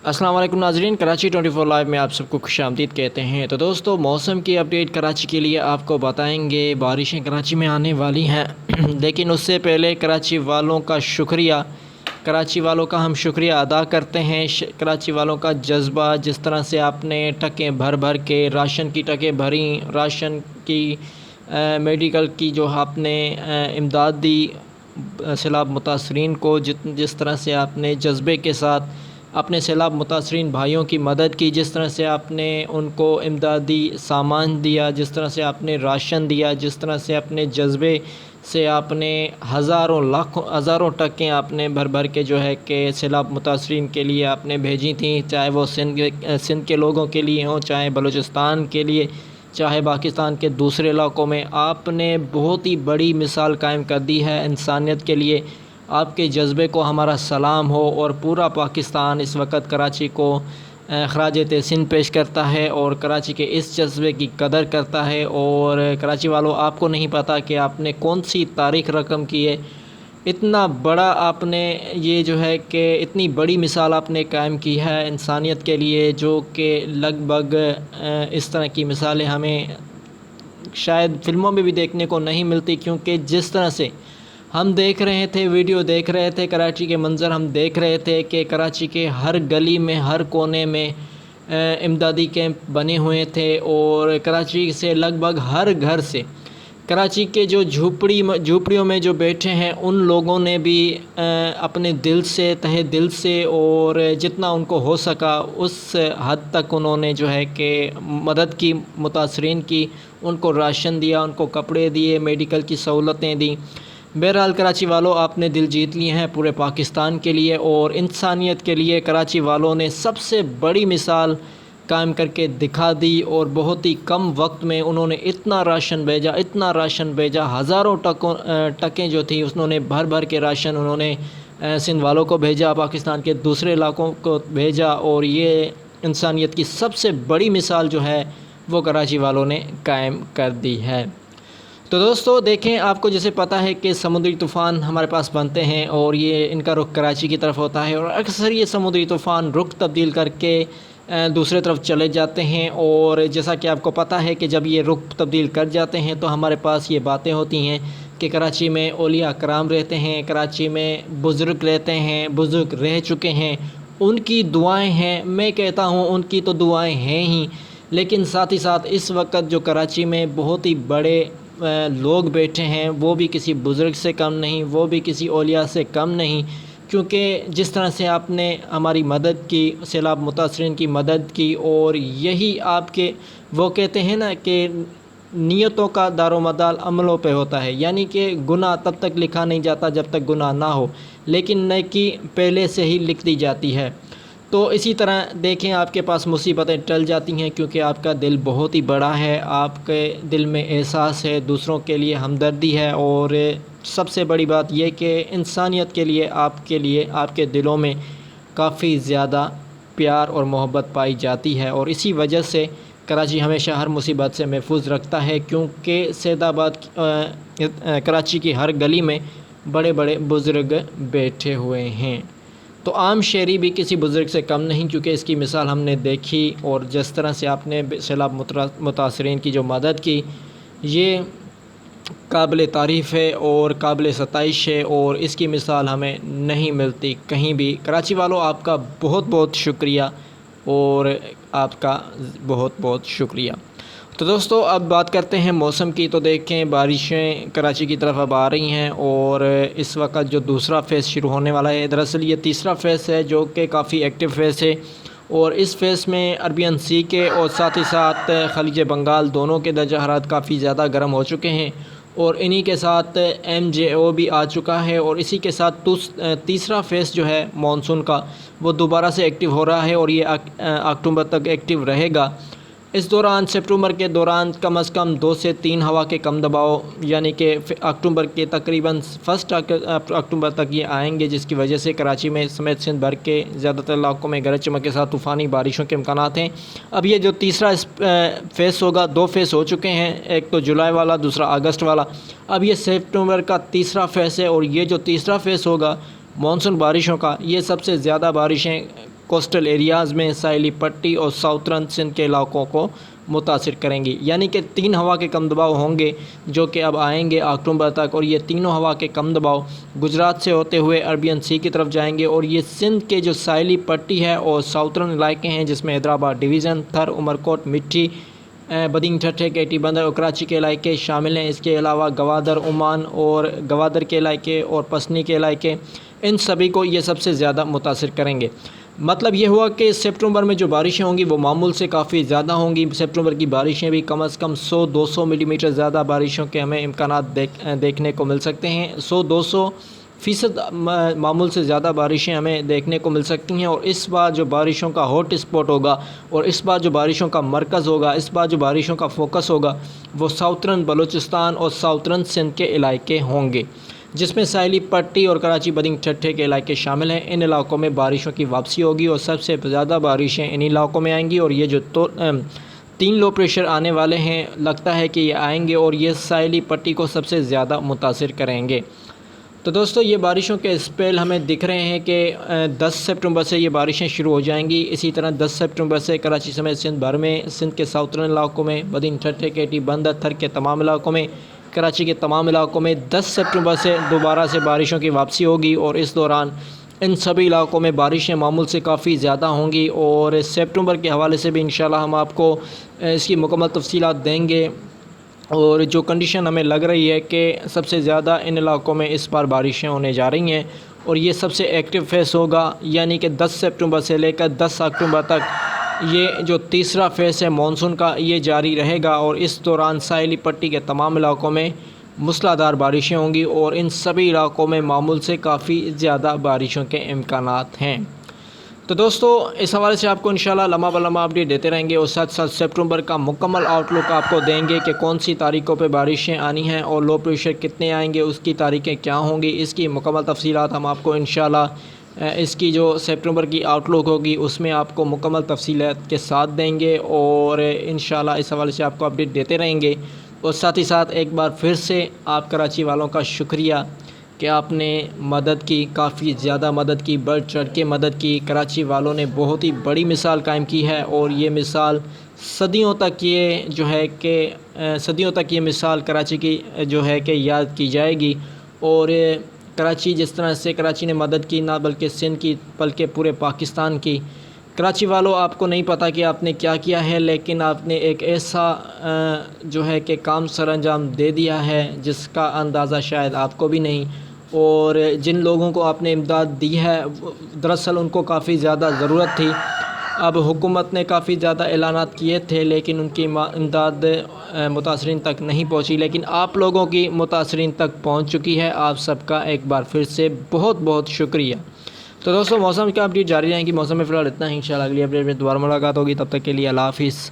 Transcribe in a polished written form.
السلام علیکم ناظرین، کراچی 24 لائیو میں آپ سب کو خوش آمدید کہتے ہیں۔ تو دوستو، موسم کی اپڈیٹ کراچی کے لیے آپ کو بتائیں گے۔ بارشیں کراچی میں آنے والی ہیں لیکن اس سے پہلے کراچی والوں کا ہم شکریہ ادا کرتے ہیں۔ کراچی والوں کا جذبہ، جس طرح سے آپ نے ٹکیں بھر بھر کے راشن کی ٹکیں بھریں، راشن کی میڈیکل کی جو آپ نے امداد دی سیلاب متاثرین کو، جس طرح سے آپ نے جذبے کے ساتھ اپنے سیلاب متاثرین بھائیوں کی مدد کی، جس طرح سے آپ نے ان کو امدادی سامان دیا، جس طرح سے آپ نے راشن دیا، جس طرح سے اپنے جذبے سے آپ نے ہزاروں ٹکیں آپ نے بھر بھر کے جو ہے کہ سیلاب متاثرین کے لیے آپ نے بھیجی تھیں، چاہے وہ سندھ کے لوگوں کے لیے ہوں، چاہے بلوچستان کے لیے، چاہے پاکستان کے دوسرے علاقوں میں۔ آپ نے بہت ہی بڑی مثال قائم کر دی ہے انسانیت کے لیے۔ آپ کے جذبے کو ہمارا سلام ہو، اور پورا پاکستان اس وقت کراچی کو خراج تحسین پیش کرتا ہے اور کراچی کے اس جذبے کی قدر کرتا ہے۔ اور کراچی والوں، آپ کو نہیں پتہ کہ آپ نے کون سی تاریخ رقم کی ہے۔ اتنا بڑا آپ نے یہ جو ہے کہ اتنی بڑی مثال آپ نے قائم کی ہے انسانیت کے لیے، جو کہ لگ بھگ اس طرح کی مثالیں ہمیں شاید فلموں میں بھی دیکھنے کو نہیں ملتی، کیونکہ جس طرح سے ہم دیکھ رہے تھے، ویڈیو دیکھ رہے تھے، کراچی کے منظر ہم دیکھ رہے تھے کہ کراچی کے ہر گلی میں، ہر کونے میں امدادی کیمپ بنے ہوئے تھے، اور کراچی سے لگ بھگ ہر گھر سے، کراچی کے جو جھوپڑیوں میں جو بیٹھے ہیں ان لوگوں نے بھی اپنے دل سے، تہہ دل سے، اور جتنا ان کو ہو سکا اس حد تک انہوں نے جو ہے کہ مدد کی، متاثرین کی، ان کو راشن دیا، ان کو کپڑے دیے، میڈیکل کی سہولتیں دیں۔ بہرحال کراچی والوں، آپ نے دل جیت لیے ہیں پورے پاکستان کے لیے اور انسانیت کے لیے۔ کراچی والوں نے سب سے بڑی مثال قائم کر کے دکھا دی، اور بہت ہی کم وقت میں انہوں نے اتنا راشن بھیجا، ہزاروں ٹکیں جو تھی انہوں نے بھر بھر کے راشن انہوں نے سندھ والوں کو بھیجا، پاکستان کے دوسرے علاقوں کو بھیجا، اور یہ انسانیت کی سب سے بڑی مثال جو ہے وہ کراچی والوں نے قائم کر دی ہے۔ تو دوستو دیکھیں، آپ کو جیسے پتہ ہے کہ سمندری طوفان ہمارے پاس بنتے ہیں اور یہ ان کا رخ کراچی کی طرف ہوتا ہے، اور اکثر یہ سمندری طوفان رخ تبدیل کر کے دوسرے طرف چلے جاتے ہیں، اور جیسا کہ آپ کو پتہ ہے کہ جب یہ رخ تبدیل کر جاتے ہیں تو ہمارے پاس یہ باتیں ہوتی ہیں کہ کراچی میں اولیاء کرام رہتے ہیں، کراچی میں بزرگ رہتے ہیں، بزرگ رہ چکے ہیں، ان کی دعائیں ہیں۔ میں کہتا ہوں ان کی تو دعائیں ہیں ہی، لیکن ساتھ ہی ساتھ اس وقت جو کراچی میں بہت ہی بڑے لوگ بیٹھے ہیں، وہ بھی کسی بزرگ سے کم نہیں، وہ بھی کسی اولیاء سے کم نہیں، کیونکہ جس طرح سے آپ نے ہماری مدد کی، سیلاب متاثرین کی مدد کی، اور یہی آپ کے وہ کہتے ہیں نا کہ نیتوں کا دار و مدار عملوں پہ ہوتا ہے، یعنی کہ گناہ تب تک لکھا نہیں جاتا جب تک گناہ نہ ہو، لیکن نیکی پہلے سے ہی لکھ دی جاتی ہے۔ تو اسی طرح دیکھیں، آپ کے پاس مصیبتیں ٹل جاتی ہیں کیونکہ آپ کا دل بہت ہی بڑا ہے، آپ کے دل میں احساس ہے، دوسروں کے لیے ہمدردی ہے، اور سب سے بڑی بات یہ کہ انسانیت کے لیے آپ کے دلوں میں کافی زیادہ پیار اور محبت پائی جاتی ہے، اور اسی وجہ سے کراچی ہمیشہ ہر مصیبت سے محفوظ رکھتا ہے، کیونکہ سید آباد کراچی کی ہر گلی میں بڑے بڑے بزرگ بیٹھے ہوئے ہیں۔ تو عام شہری بھی کسی بزرگ سے کم نہیں، کیونکہ اس کی مثال ہم نے دیکھی، اور جس طرح سے آپ نے سیلاب متاثرین کی جو مدد کی، یہ قابل تعریف ہے اور قابل ستائش ہے، اور اس کی مثال ہمیں نہیں ملتی کہیں بھی۔ کراچی والوں، آپ کا بہت بہت شکریہ، اور آپ کا بہت بہت شکریہ۔ تو دوستو اب بات کرتے ہیں موسم کی۔ تو دیکھیں، بارشیں کراچی کی طرف اب آ رہی ہیں، اور اس وقت جو دوسرا فیز شروع ہونے والا ہے، دراصل یہ تیسرا فیز ہے جو کہ کافی ایکٹیو فیز ہے، اور اس فیز میں عربین سی کے اور ساتھ ہی ساتھ خلیج بنگال دونوں کے درجہ حرارت کافی زیادہ گرم ہو چکے ہیں، اور انہی کے ساتھ MJO بھی آ چکا ہے، اور اسی کے ساتھ تیسرا فیز جو ہے مانسون کا، وہ دوبارہ سے ایکٹیو ہو رہا ہے، اور یہ اکتوبر تک ایکٹیو رہے گا۔ اس دوران سپٹمبر کے دوران کم از کم 2 سے 3 ہوا کے کم دباؤ، یعنی کہ اکتوبر کے تقریباً 1 اکتوبر تک یہ آئیں گے، جس کی وجہ سے کراچی میں سمیت سندھ بھر کے زیادہ تر علاقوں میں گرج چمک کے ساتھ طوفانی بارشوں کے امکانات ہیں۔ اب یہ جو تیسرا فیز ہوگا، 2 فیز ہو چکے ہیں، ایک تو جولائی والا، دوسرا اگست والا، اب یہ سپٹمبر کا تیسرا فیز ہے، اور یہ جو تیسرا فیز ہوگا مانسون بارشوں کا، یہ سب سے زیادہ بارشیں کوسٹل ایریاز میں ساحلی پٹی اور ساؤترن سندھ کے علاقوں کو متاثر کریں گی۔ یعنی کہ 3 ہوا کے کم دباؤ ہوں گے جو کہ اب آئیں گے اکتوبر تک، اور یہ تینوں ہوا کے کم دباؤ گجرات سے ہوتے ہوئے عربین سی کی طرف جائیں گے، اور یہ سندھ کے جو ساحلی پٹی ہے اور ساؤترن علاقے ہیں جس میں حیدرآباد ڈویژن، تھر، عمرکوٹ، مٹھی، بدین ٹھٹھے، کیٹی بندر اور کراچی کے علاقے شامل ہیں۔ اس کے علاوہ گوادر، عمان اور گوادر کے علاقے اور پسنی کے علاقے، ان سبھی کو یہ سب سے زیادہ متاثر کریں گے۔ مطلب یہ ہوا کہ سپٹمبر میں جو بارشیں ہوں گی وہ معمول سے کافی زیادہ ہوں گی۔ سپٹمبر کی بارشیں بھی کم از کم 100-200 ملی میٹر زیادہ بارشوں کے ہمیں امکانات دیکھنے کو مل سکتے ہیں۔ 100-200% معمول سے زیادہ بارشیں ہمیں دیکھنے کو مل سکتی ہیں، اور اس بار جو بارشوں کا ہاٹ اسپاٹ ہوگا اور اس بار جو بارشوں کا مرکز ہوگا، اس بار جو بارشوں کا فوکس ہوگا وہ ساؤترن بلوچستان اور ساؤترن سندھ کے علاقے ہوں گے، جس میں ساحلی پٹی اور کراچی بدین ٹھٹھے کے علاقے شامل ہیں۔ ان علاقوں میں بارشوں کی واپسی ہوگی اور سب سے زیادہ بارشیں ان علاقوں میں آئیں گی، اور یہ جو 3 لو پریشر آنے والے ہیں لگتا ہے کہ یہ آئیں گے اور یہ ساحلی پٹی کو سب سے زیادہ متاثر کریں گے۔ تو دوستو یہ بارشوں کے اسپیل ہمیں دکھ رہے ہیں کہ 10 سپٹمبر سے یہ بارشیں شروع ہو جائیں گی۔ اسی طرح 10 سپٹمبر سے کراچی سمیت سندھ بھر میں، سندھ کے ساؤترن علاقوں میں، بدین ٹھٹھے، کیٹی بندر، تھر کے تمام علاقوں میں، کراچی کے تمام علاقوں میں 10 سپٹمبر سے دوبارہ سے بارشوں کی واپسی ہوگی، اور اس دوران ان سبھی علاقوں میں بارشیں معمول سے کافی زیادہ ہوں گی، اور سپٹمبر کے حوالے سے بھی انشاءاللہ ہم آپ کو اس کی مکمل تفصیلات دیں گے۔ اور جو کنڈیشن ہمیں لگ رہی ہے کہ سب سے زیادہ ان علاقوں میں اس بار بارشیں ہونے جا رہی ہیں، اور یہ سب سے ایکٹیو فیز ہوگا، یعنی کہ 10 سپٹمبر سے لے کر 10 اکتوبر تک یہ جو تیسرا فیز ہے مانسون کا یہ جاری رہے گا، اور اس دوران ساحلی پٹی کے تمام علاقوں میں موسلا دھار بارشیں ہوں گی، اور ان سبھی علاقوں میں معمول سے کافی زیادہ بارشوں کے امکانات ہیں۔ تو دوستو اس حوالے سے آپ کو انشاءاللہ لمحہ بلمحہ اپڈیٹ دیتے رہیں گے، اور ساتھ ساتھ سپٹمبر کا مکمل آؤٹ لک آپ کو دیں گے کہ کون سی تاریخوں پہ بارشیں آنی ہیں اور لو پریشر کتنے آئیں گے، اس کی تاریخیں کیا ہوں گی، اس کی مکمل تفصیلات ہم آپ کو انشاءاللہ اس کی جو سپٹمبر کی آؤٹ لک ہوگی اس میں آپ کو مکمل تفصیلات کے ساتھ دیں گے، اور انشاءاللہ اس حوالے سے آپ کو اپڈیٹ دیتے رہیں گے۔ اور ساتھ ہی ساتھ ایک بار پھر سے آپ کراچی والوں کا شکریہ کہ آپ نے مدد کی، کافی زیادہ مدد کی، بڑھ چڑھ کے مدد کی۔ کراچی والوں نے بہت ہی بڑی مثال قائم کی ہے، اور یہ مثال صدیوں تک یہ مثال کراچی کی جو ہے کہ یاد کی جائے گی۔ اور کراچی جس طرح سے کراچی نے مدد کی، نہ بلکہ سندھ کی بلکہ پورے پاکستان کی۔ کراچی والوں آپ کو نہیں پتہ کہ آپ نے کیا کیا ہے، لیکن آپ نے ایک ایسا جو ہے کہ کام سر انجام دے دیا ہے جس کا اندازہ شاید آپ کو بھی نہیں، اور جن لوگوں کو آپ نے امداد دی ہے دراصل ان کو کافی زیادہ ضرورت تھی۔ اب حکومت نے کافی زیادہ اعلانات کیے تھے لیکن ان کی امداد متاثرین تک نہیں پہنچی، لیکن آپ لوگوں کی متاثرین تک پہنچ چکی ہے۔ آپ سب کا ایک بار پھر سے بہت بہت شکریہ۔ تو دوستو موسم کا اپڈیٹ جاری رہیں گی۔ موسم میں فی الحال اتنا ہی، انشاءاللہ اگلی اپڈیٹ میں دوبارہ ملاقات ہوگی، تب تک کے لیے اللہ حافظ۔